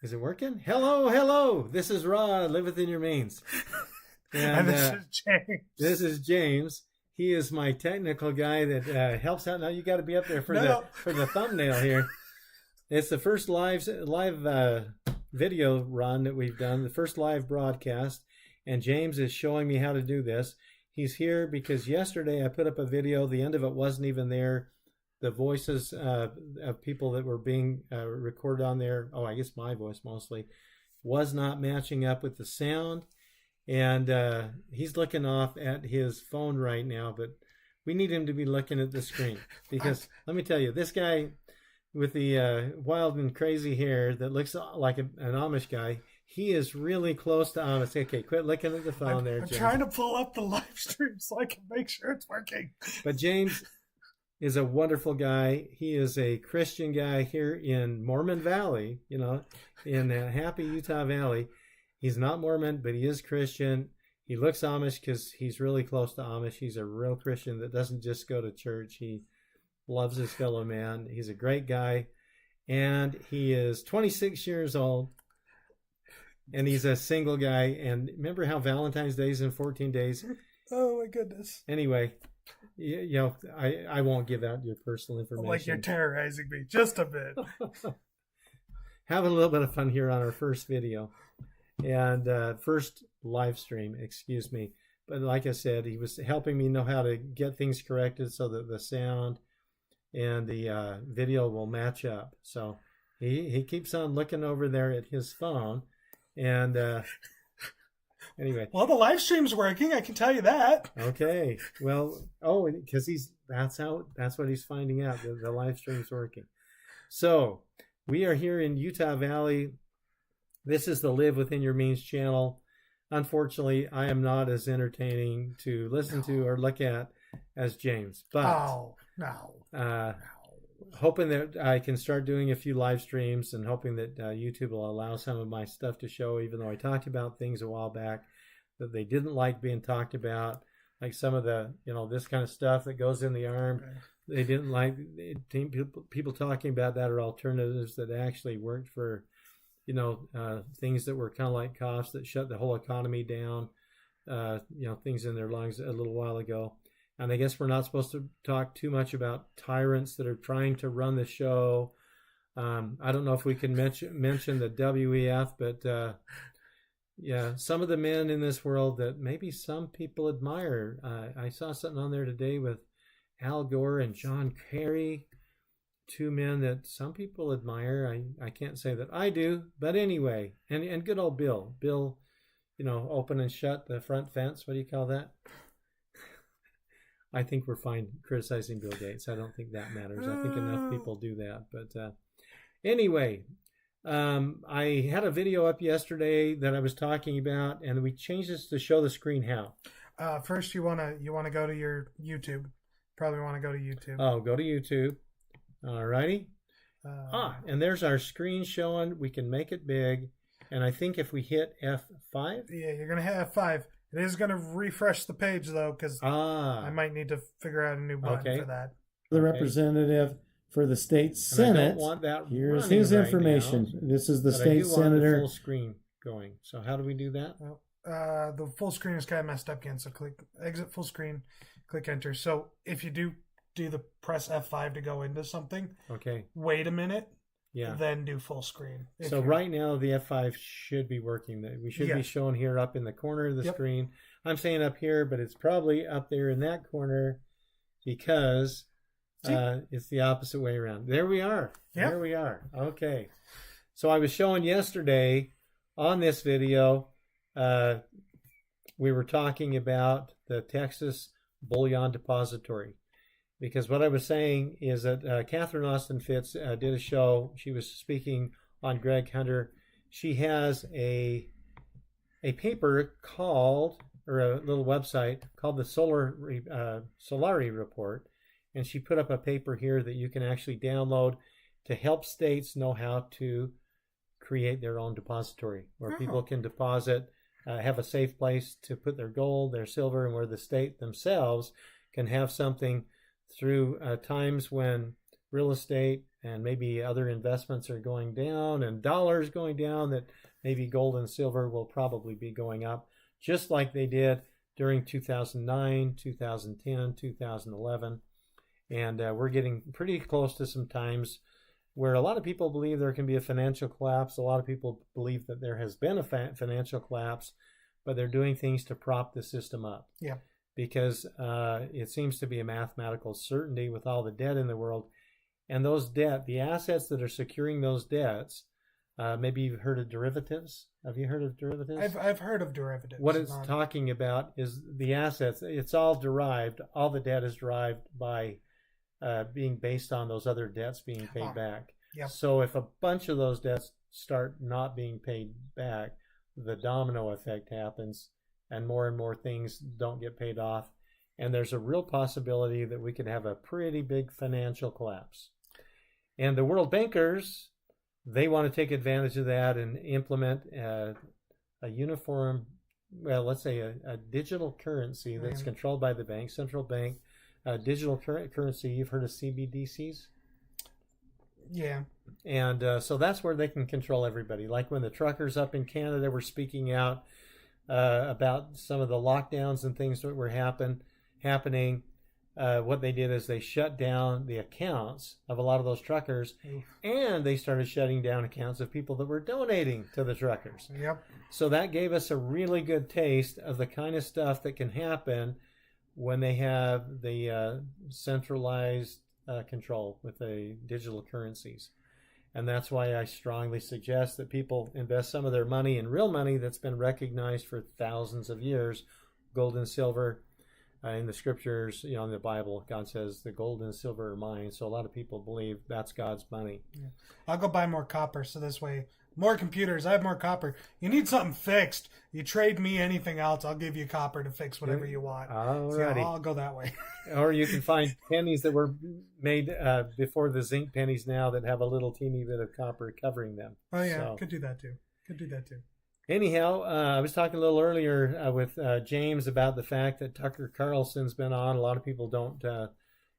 Is it working? Hello, hello. This is Rod. Live within your means. And this is James. This is James. He is my technical guy that helps out. Now you got to be up there for the thumbnail here. It's the first live video run that we've done, the first live broadcast, and James is showing me how to do this. He's here because yesterday I put up a video. The end of it wasn't even there. The voices of people that were being recorded on there, I guess my voice mostly, was not matching up with the sound. And he's looking off at his phone right now, but we need him to be looking at the screen. Because let me tell you, this guy with the wild and crazy hair that looks like an Amish guy, he is really close to Amish. Okay, quit looking at the phone there, James. I'm trying to pull up the live stream so I can make sure it's working. But James is a wonderful guy. He is a Christian guy here in Mormon Valley, in happy Utah Valley. He's not Mormon, but he is Christian. He looks Amish because he's really close to Amish. He's a real Christian that doesn't just go to church. He loves his fellow man. He's a great guy. And he is 26 years old. And he's a single guy. And remember how Valentine's Day is in 14 days? Oh, my goodness. Anyway, I won't give out your personal information. Like you're terrorizing me just a bit. Having a little bit of fun here on our first video. And first live stream, excuse me. But like I said, he was helping me know how to get things corrected so that the sound and the video will match up. So he keeps on looking over there at his phone. And anyway. Well, the live stream's working, I can tell you that. Okay. Well, because that's what he's finding out. The live stream's working. So we are here in Utah Valley. This is the Live Within Your Means channel. Unfortunately, I am not as entertaining to listen to or look at as James. But hoping that I can start doing a few live streams and hoping that YouTube will allow some of my stuff to show, even though I talked about things a while back that they didn't like being talked about, like some of the, this kind of stuff that goes in the arm. Okay. They didn't like people talking about that or alternatives that actually worked for things that were kind of like coughs that shut the whole economy down, things in their lungs a little while ago. And I guess we're not supposed to talk too much about tyrants that are trying to run the show. I don't know if we can mention the WEF, but some of the men in this world that maybe some people admire. I saw something on there today with Al Gore and John Kerry. Two men that some people admire. I can't say that I do, but anyway, and good old Bill, open and shut the front fence. What do you call that? I think we're fine criticizing Bill Gates. I don't think that matters. I think enough people do that. But anyway, I had a video up yesterday that I was talking about, and we changed this to show the screen how. First, you wanna go to your YouTube. Probably want to go to YouTube. Oh, go to YouTube. Alrighty. And there's our screen showing. We can make it big. And I think if we hit F5. Yeah, you're going to hit F5. It is going to refresh the page, though, because I might need to figure out a new button for that. The representative for the state senate. I don't want that. Here's his information. Now, this is the state I do senator. Want the full screen going. So how do we do that? Well, the full screen is kind of messed up again. So click exit full screen, click enter. So if you do the press F5 to go into something. Okay. Wait a minute. Yeah. Then do full screen. So right now the F5 should be working. We should be shown here up in the corner of the screen. I'm saying up here, but it's probably up there in that corner because it's the opposite way around. There we are. Yep. There we are. Okay. So I was showing yesterday on this video, we were talking about the Texas Bullion Depository. Because what I was saying is that Catherine Austin Fitz did a show. She was speaking on Greg Hunter. She has a paper called, or a little website called the Solari Report. And she put up a paper here that you can actually download to help states know how to create their own depository where people can deposit, have a safe place to put their gold, their silver, and where the state themselves can have something through times when real estate and maybe other investments are going down and dollars going down, that maybe gold and silver will probably be going up, just like they did during 2009, 2010, 2011. And we're getting pretty close to some times where a lot of people believe there can be a financial collapse. A lot of people believe that there has been a financial collapse, but they're doing things to prop the system up. Yeah. Because it seems to be a mathematical certainty with all the debt in the world. And those debt, the assets that are securing those debts, maybe you've heard of derivatives. Have you heard of derivatives? I've heard of derivatives. What it's talking about is the assets. It's all derived. All the debt is derived by being based on those other debts being paid back. Yep. So if a bunch of those debts start not being paid back, the domino effect happens, and more things don't get paid off. And there's a real possibility that we could have a pretty big financial collapse. And the world bankers, they want to take advantage of that and implement a uniform, well, let's say a digital currency that's controlled by the bank, central bank, digital currency. You've heard of CBDCs? Yeah. And so that's where they can control everybody. Like when the truckers up in Canada were speaking out about some of the lockdowns and things that were happening, what they did is they shut down the accounts of a lot of those truckers, and they started shutting down accounts of people that were donating to the truckers. Yep. So that gave us a really good taste of the kind of stuff that can happen when they have the centralized control with the digital currencies. And that's why I strongly suggest that people invest some of their money in real money that's been recognized for thousands of years. Gold and silver, in the scriptures, in the Bible, God says the gold and silver are mine. So a lot of people believe that's God's money. Yeah. I'll go buy more copper, so this way, more computers, I have more copper. You need something fixed, you trade me anything else, I'll give you copper to fix whatever you want. Alrighty. So I'll go that way. Or you can find pennies that were made before the zinc pennies now that have a little teeny bit of copper covering them. Oh yeah, could do that too. Anyhow, I was talking a little earlier with James about the fact that Tucker Carlson's been on. A lot of people don't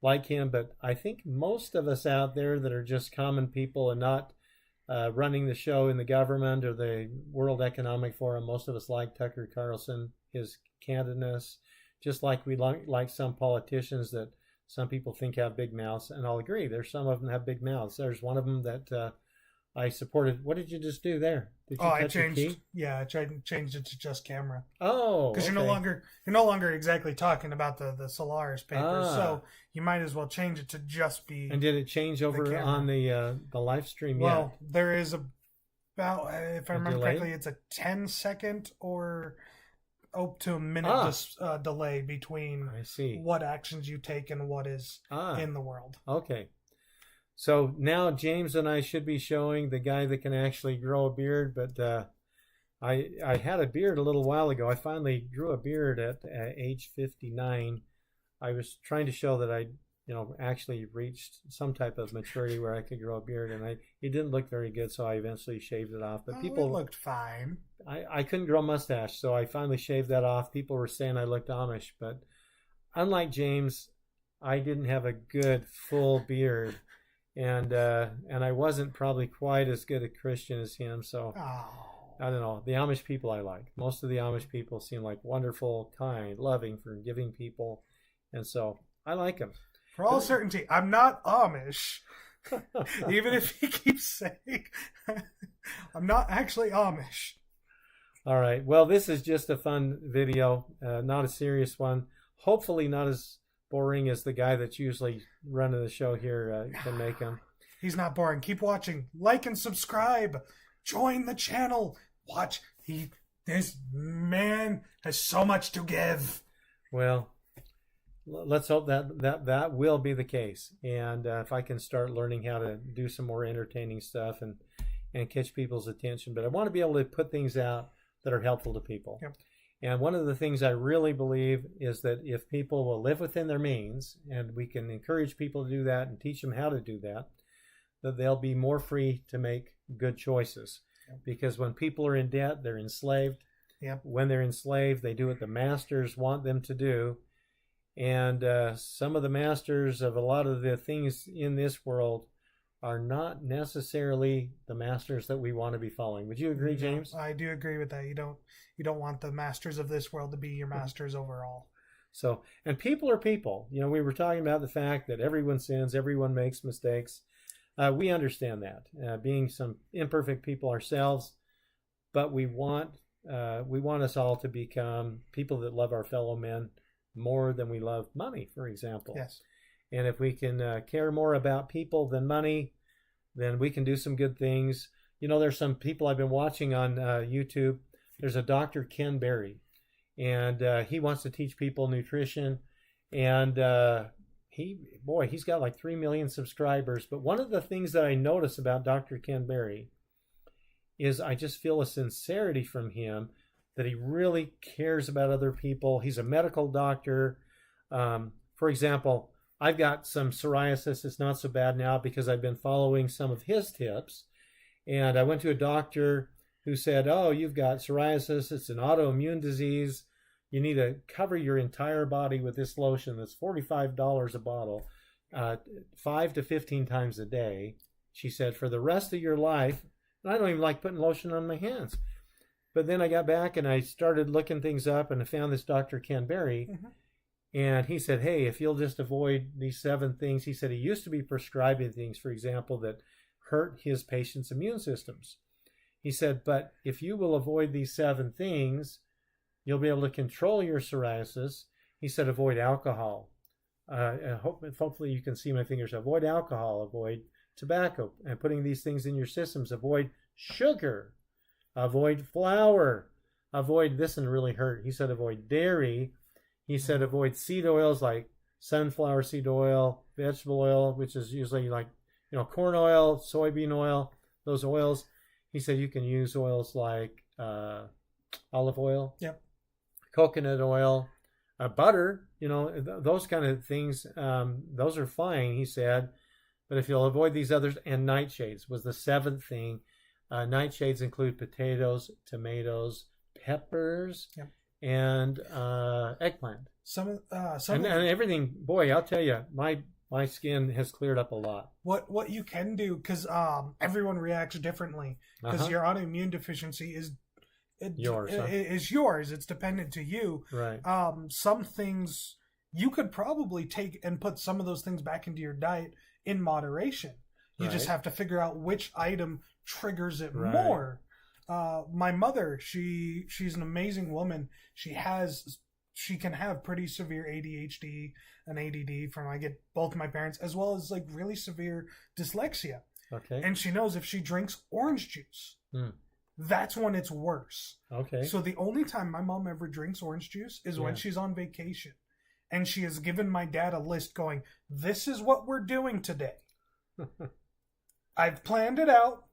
like him, but I think most of us out there that are just common people and not running the show in the government or the World Economic Forum, most of us like Tucker Carlson, his candidness, just like we like some politicians that some people think have big mouths, and I'll agree. There's some of them have big mouths. There's one of them that I supported. What did you just do there? Did you I changed. Yeah, I changed it to just camera. Oh, because you're no longer exactly talking about the Solaris papers, so you might as well change it to just be. And did it change over on the live stream? Well, there is about, if I remember correctly, it's a 10-second or to a minute delay between what actions you take and what is in the world. Okay. So now James and I should be showing the guy that can actually grow a beard, but I had a beard a little while ago. I finally grew a beard at age 59. I was trying to show that I actually reached some type of maturity where I could grow a beard, and it didn't look very good, so I eventually shaved it off. But people it looked fine. I couldn't grow a mustache, so I finally shaved that off. People were saying I looked Amish, but unlike James, I didn't have a good full beard. And I wasn't probably quite as good a Christian as him, so I don't know. The Amish people I like. Most of the Amish people seem like wonderful, kind, loving, forgiving people, and so I like them. For all certainty, I'm not Amish. Even if he keeps saying I'm not actually Amish. All right. Well, this is just a fun video, not a serious one. Hopefully not as boring as the guy that's usually running the show here can make him. He's not boring. Keep watching. Like and subscribe. Join the channel. Watch. This man has so much to give. Well, let's hope that will be the case. And if I can start learning how to do some more entertaining stuff and catch people's attention. But I want to be able to put things out that are helpful to people. Yep. And one of the things I really believe is that if people will live within their means, and we can encourage people to do that and teach them how to do that, that they'll be more free to make good choices. Yep. Because when people are in debt, they're enslaved. Yep. When they're enslaved, they do what the masters want them to do. And some of the masters of a lot of the things in this world are not necessarily the masters that we want to be following. Would you agree, James? I do agree with that. You don't want the masters of this world to be your masters overall. So, and people are people. You know, we were talking about the fact that everyone sins, everyone makes mistakes. We understand that, being some imperfect people ourselves, but we want us all to become people that love our fellow men more than we love money, for example. Yes. And if we can care more about people than money, then we can do some good things. You know, there's some people I've been watching on YouTube. There's a Dr. Ken Berry, and he wants to teach people nutrition. And he's got like 3 million subscribers. But one of the things that I notice about Dr. Ken Berry is I just feel a sincerity from him that he really cares about other people. He's a medical doctor. For example, I've got some psoriasis. It's not so bad now because I've been following some of his tips. And I went to a doctor who said, oh, you've got psoriasis. It's an autoimmune disease. You need to cover your entire body with this lotion that's $45 a bottle, 5 to 15 times a day. She said, for the rest of your life. And I don't even like putting lotion on my hands. But then I got back and I started looking things up and I found this Dr. Ken Berry. Mm-hmm. And he said, hey, if you'll just avoid these 7 things, he said he used to be prescribing things, for example, that hurt his patients' immune systems. He said, but if you will avoid these 7 things, you'll be able to control your psoriasis. He said, avoid alcohol. Hopefully you can see my fingers. Avoid alcohol, avoid tobacco, and putting these things in your systems. Avoid sugar, avoid flour, avoid, this one really hurt. He said, avoid dairy. He said, avoid seed oils like sunflower seed oil, vegetable oil, which is usually like, corn oil, soybean oil, those oils. He said you can use oils like olive oil, yep, coconut oil, butter, those kind of things. Those are fine, he said. But if you'll avoid these others, and nightshades was the 7th thing. Nightshades include potatoes, tomatoes, peppers, yep, and eggplant. And everything. Boy, I'll tell you, my skin has cleared up a lot. What you can do, because everyone reacts differently, because your autoimmune deficiency is yours. Is yours. It's dependent to you. Right. Some things you could probably take and put some of those things back into your diet in moderation. You just have to figure out which item triggers it more. My mother, she's an amazing woman. She can have pretty severe ADHD and ADD from I get both my parents, as well as like really severe dyslexia. Okay. And she knows if she drinks orange juice, that's when it's worse. Okay. So the only time my mom ever drinks orange juice is when she's on vacation. And she has given my dad a list going, this is what we're doing today. I've planned it out.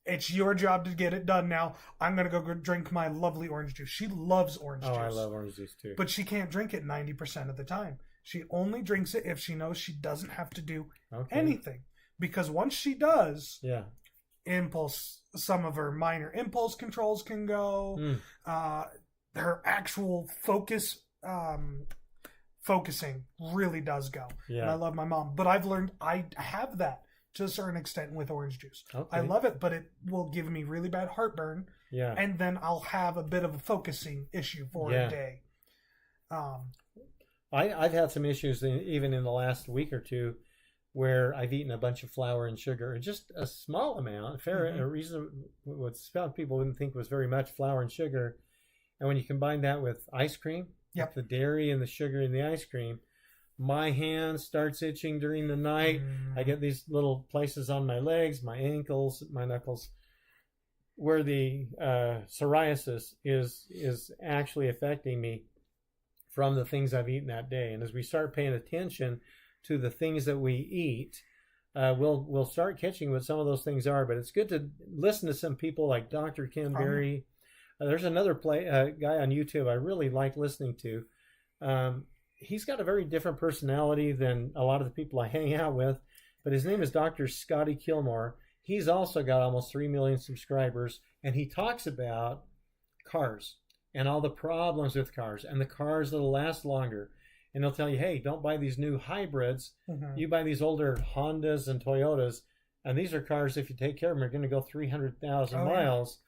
It's your job to get it done now. I'm going to go drink my lovely orange juice. She loves orange juice. Oh, I love orange juice too. But she can't drink it 90% of the time. She only drinks it if she knows she doesn't have to do anything. Because once she does, some of her minor impulse controls can go. Her actual focusing really does go. Yeah. And I love my mom. But I've learned I have that to a certain extent with orange juice. Okay. I love it, but it will give me really bad heartburn. Yeah. And then I'll have a bit of a focusing issue for a day. I've had some issues even in the last week or two where I've eaten a bunch of flour and sugar, just a small amount, a reason what some people wouldn't think was very much, flour and sugar. And when you combine that with ice cream, the dairy and the sugar in the ice cream, my hand starts itching during the night. I get these little places on my legs, my ankles, my knuckles, where the psoriasis is actually affecting me from the things I've eaten that day. And as we start paying attention to the things that we eat, we'll start catching what some of those things are. But it's good to listen to some people like Dr. Ken Berry. There's another guy on YouTube I really like listening to. He's got a very different personality than a lot of the people I hang out with, but his name is Dr. Scotty Kilmore. He's also got almost 3 million subscribers, and he talks about cars and all the problems with cars and the cars that'll last longer. And he'll tell you, hey, don't buy these new hybrids. You buy these older Hondas and Toyotas. And these are cars, if you take care of them, are going to go 300,000 miles.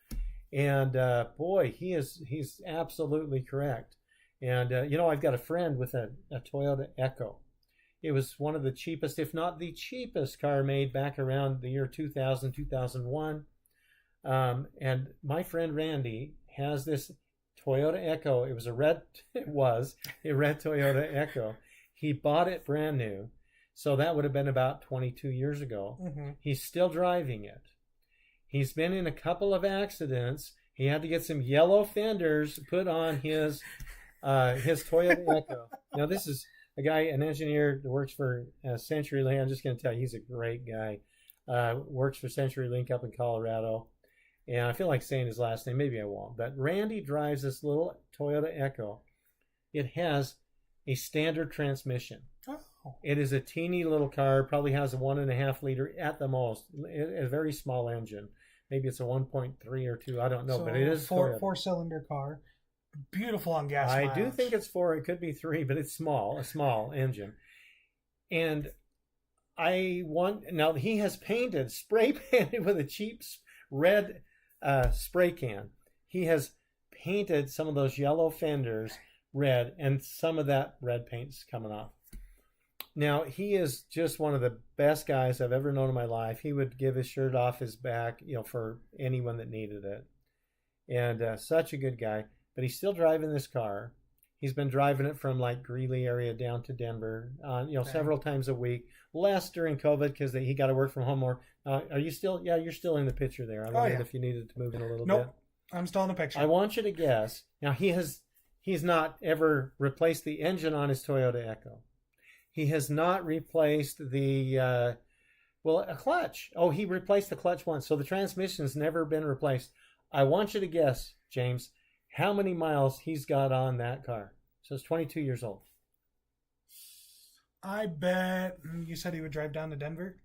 Yeah. And boy, he's absolutely correct. And, I've got a friend with a Toyota Echo. It was one of the cheapest, if not the cheapest car made back around the year 2000, 2001. And my friend Randy has this Toyota Echo. It was a red Toyota Echo. He bought it brand new. So that would have been about 22 years ago. Mm-hmm. He's still driving it. He's been in a couple of accidents. He had to get some yellow fenders put on his Toyota Echo. Now, this is a guy, an engineer that works for CenturyLink. I'm just going to tell you, he's a great guy. Works for CenturyLink up in Colorado. And I feel like saying his last name. Maybe I won't. But Randy drives this little Toyota Echo. It has a standard transmission. Oh. It is a teeny little car. Probably has a 1.5 liter at the most. A very small engine. Maybe it's a 1.3 or 2. I don't know. So but it is four-cylinder car. Beautiful on gas mileage. I do think it's 4. It could be 3, but it's small. A small engine. And now he has spray painted with a cheap red spray can. He has painted some of those yellow fenders red, and some of that red paint's coming off. Now, he is just one of the best guys I've ever known in my life. He would give his shirt off his back, for anyone that needed it. And such a good guy. But he's still driving this car. He's been driving it from like Greeley area down to Denver, several times a week. Less during COVID because he got to work from home more. Are you still? Yeah, you're still in the picture there. I wondered if you needed to move in a little bit. Nope, I'm still in the picture. I want you to guess. Now, he's not ever replaced the engine on his Toyota Echo. He has not replaced a clutch. Oh, he replaced the clutch once. So the transmission's never been replaced. I want you to guess, James, how many miles he's got on that car. So it's 22 years old. I bet you said he would drive down to Denver.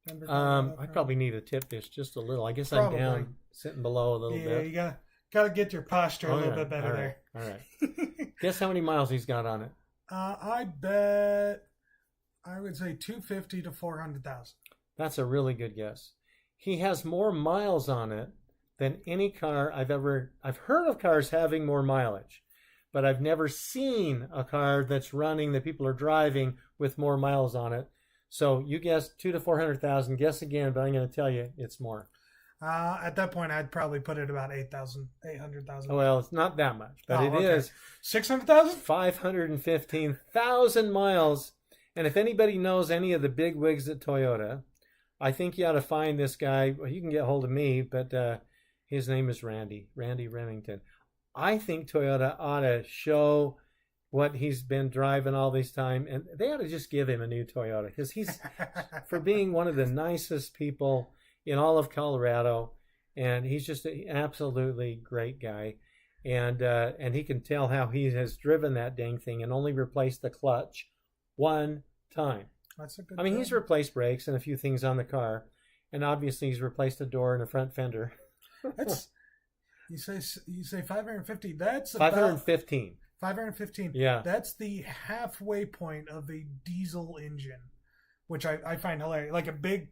I probably need to tip this just a little. I guess probably. I'm down, sitting below a little bit. Yeah, you gotta get your posture a little bit better there. All right. Guess how many miles he's got on it. I bet I would say 250 to 400,000. That's a really good guess. He has more miles on it than any car I've heard of cars having more mileage, but I've never seen a car that's running that people are driving with more miles on it. So you guessed 200,000 to 400,000. Guess again, but I'm going to tell you it's more. At that point, I'd probably put it about 800,000. Well, it's not that much, but it is 600,000, 515,000 miles. And if anybody knows any of the big wigs at Toyota, I think you ought to find this guy. Well, you can get hold of me, but his name is Randy Remington. I think Toyota ought to show what he's been driving all this time, and they ought to just give him a new Toyota because he's for being one of the nicest people in all of Colorado, and he's just an absolutely great guy, and he can tell how he has driven that dang thing and only replaced the clutch one time. That's a good. He's replaced brakes and a few things on the car, and obviously he's replaced a door and a front fender. That's you say 550. That's 515. 515. Yeah. That's the halfway point of a diesel engine, which I find hilarious. Like a big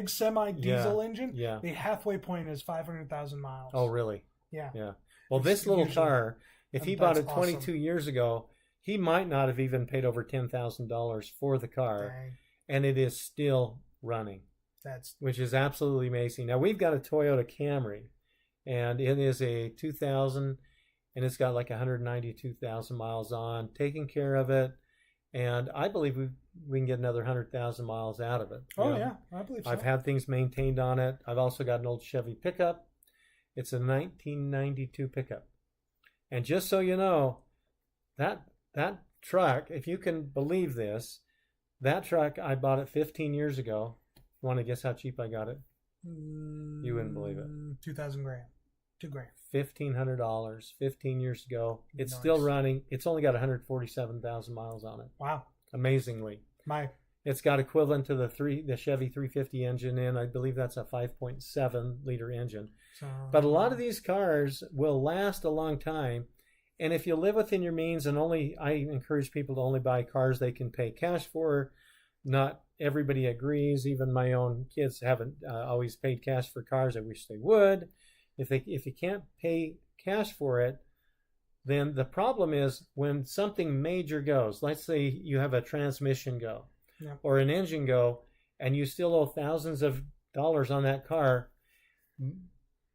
semi-diesel engine. Yeah. The halfway point is 500,000 miles. Oh, really? Yeah. Yeah. Well, this little car, if he bought it 22 years ago, he might not have even paid over $10,000 for the car. Dang. And it is still running. Which is absolutely amazing. Now, we've we Toyota Camry, and it is a 2000, and it's got like 192,000 miles on, taking care of it, and I believe we can get another 100,000 miles out of it. Oh, yeah, I believe so. I've had things maintained on it. I've also got an old Chevy pickup. It's a 1992 pickup. And just so you know, that truck, if you can believe this, that truck, I bought it 15 years ago. You want to guess how cheap I got it? You wouldn't believe it. 2,000 grand. $2,000. $1,500. 15 years ago. It's still running. It's only got 147,000 miles on it. Wow. Amazingly. It's got equivalent to the Chevy 350 engine in. I believe that's a 5.7 liter engine. But a lot of these cars will last a long time. And if you live within your means, and I encourage people to only buy cars they can pay cash for, not everybody agrees. Even my own kids haven't always paid cash for cars. I wish they would. If you can't pay cash for it, then the problem is when something major goes. Let's say you have a transmission go, or an engine go, and you still owe thousands of dollars on that car,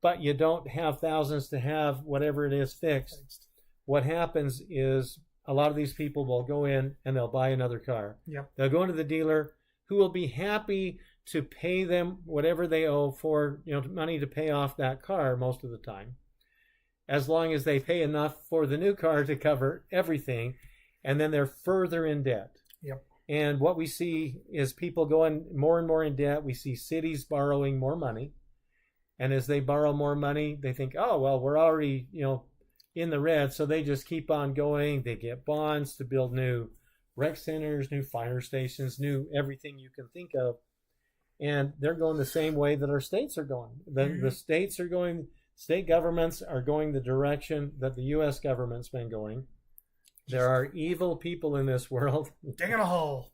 but you don't have thousands to have whatever it is fixed. What happens is a lot of these people will go in and they'll buy another car. Yep. They'll go into the dealer, who will be happy to pay them whatever they owe for, money to pay off that car most of the time, as long as they pay enough for the new car to cover everything, and then they're further in debt. Yep. And what we see is people going more and more in debt. We see cities borrowing more money, and as they borrow more money, they think, oh, well, we're already, in the red, so they just keep on going. They get bonds to build new rec centers, new fire stations, new everything you can think of. And they're going the same way that our states are going. The states are going, state governments are going the direction that the U.S. government's been going. There are evil people in this world digging a hole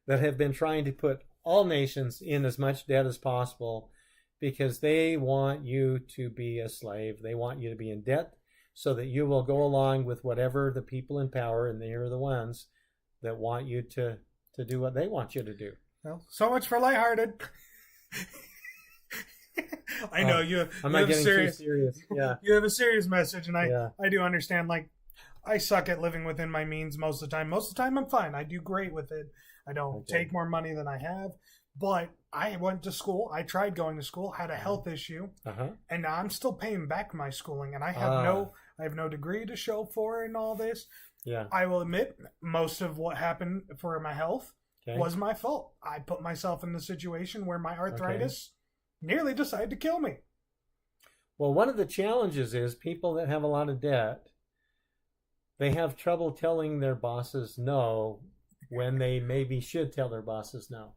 that have been trying to put all nations in as much debt as possible because they want you to be a slave. They want you to be in debt so that you will go along with whatever the people in power, and they are the ones that want you to do what they want you to do. Well, so much for lighthearted. I know I'm not getting too serious. Yeah, you have a serious message, and I do understand. Like, I suck at living within my means most of the time. Most of the time, I'm fine. I do great with it. I don't take more money than I have. But I went to school. I tried going to school. Had a health issue, and now I'm still paying back my schooling. And I have no degree to show for it and all this. Yeah, I will admit most of what happened for my health was my fault. I put myself in the situation where my arthritis nearly decided to kill me. Well, one of the challenges is people that have a lot of debt, they have trouble telling their bosses no when they maybe should tell their bosses no.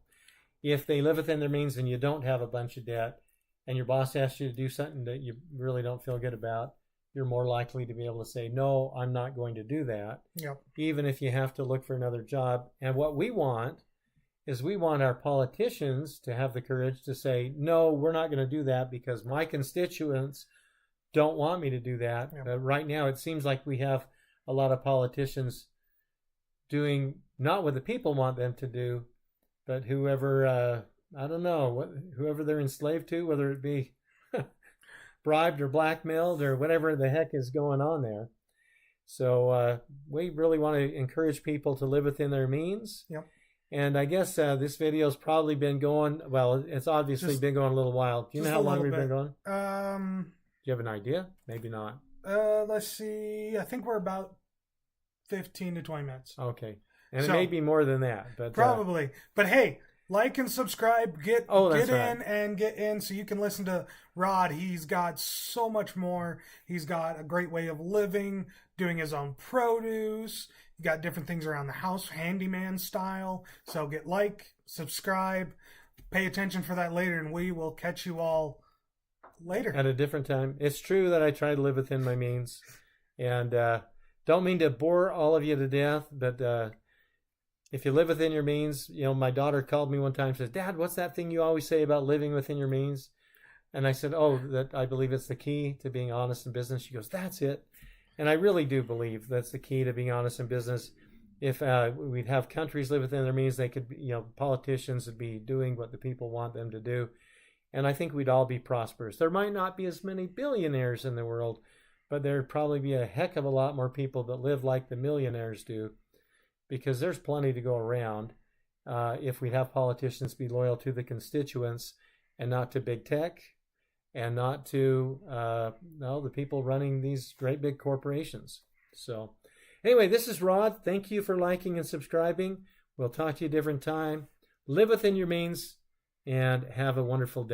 If they live within their means and you don't have a bunch of debt and your boss asks you to do something that you really don't feel good about, you're more likely to be able to say, no, I'm not going to do that. Yep. Even if you have to look for another job. And what we want is we want our politicians to have the courage to say, no, we're not going to do that because my constituents don't want me to do that. Yep. Right now, it seems like we have a lot of politicians doing not what the people want them to do, but whoever, whoever they're enslaved to, whether it be bribed or blackmailed or whatever the heck is going on there. So we really want to encourage people to live within their means. Yep. And I guess this video's probably been going, well, it's obviously been going a little while. Do you know how long we've been going? Do you have an idea? Maybe not. Let's see. I think we're about 15 to 20 minutes. Okay. And it may be more than that. But probably. But hey, like and subscribe. Get in so you can listen to Rod. He's got so much more. He's got a great way of living, doing his own produce. He got different things around the house, handyman style. So subscribe, pay attention for that later, and we will catch you all later. At a different time. It's true that I try to live within my means. And don't mean to bore all of you to death, but if you live within your means, my daughter called me one time and says, Dad, what's that thing you always say about living within your means? And I said, that I believe it's the key to being honest in business. She goes, that's it. And I really do believe that's the key to being honest in business. If we'd have countries live within their means, they could, politicians would be doing what the people want them to do. And I think we'd all be prosperous. There might not be as many billionaires in the world, but there'd probably be a heck of a lot more people that live like the millionaires do, because there's plenty to go around if we'd have politicians be loyal to the constituents and not to big tech and not to the people running these great big corporations. So anyway, this is Rod. Thank you for liking and subscribing. We'll talk to you a different time. Live within your means and have a wonderful day.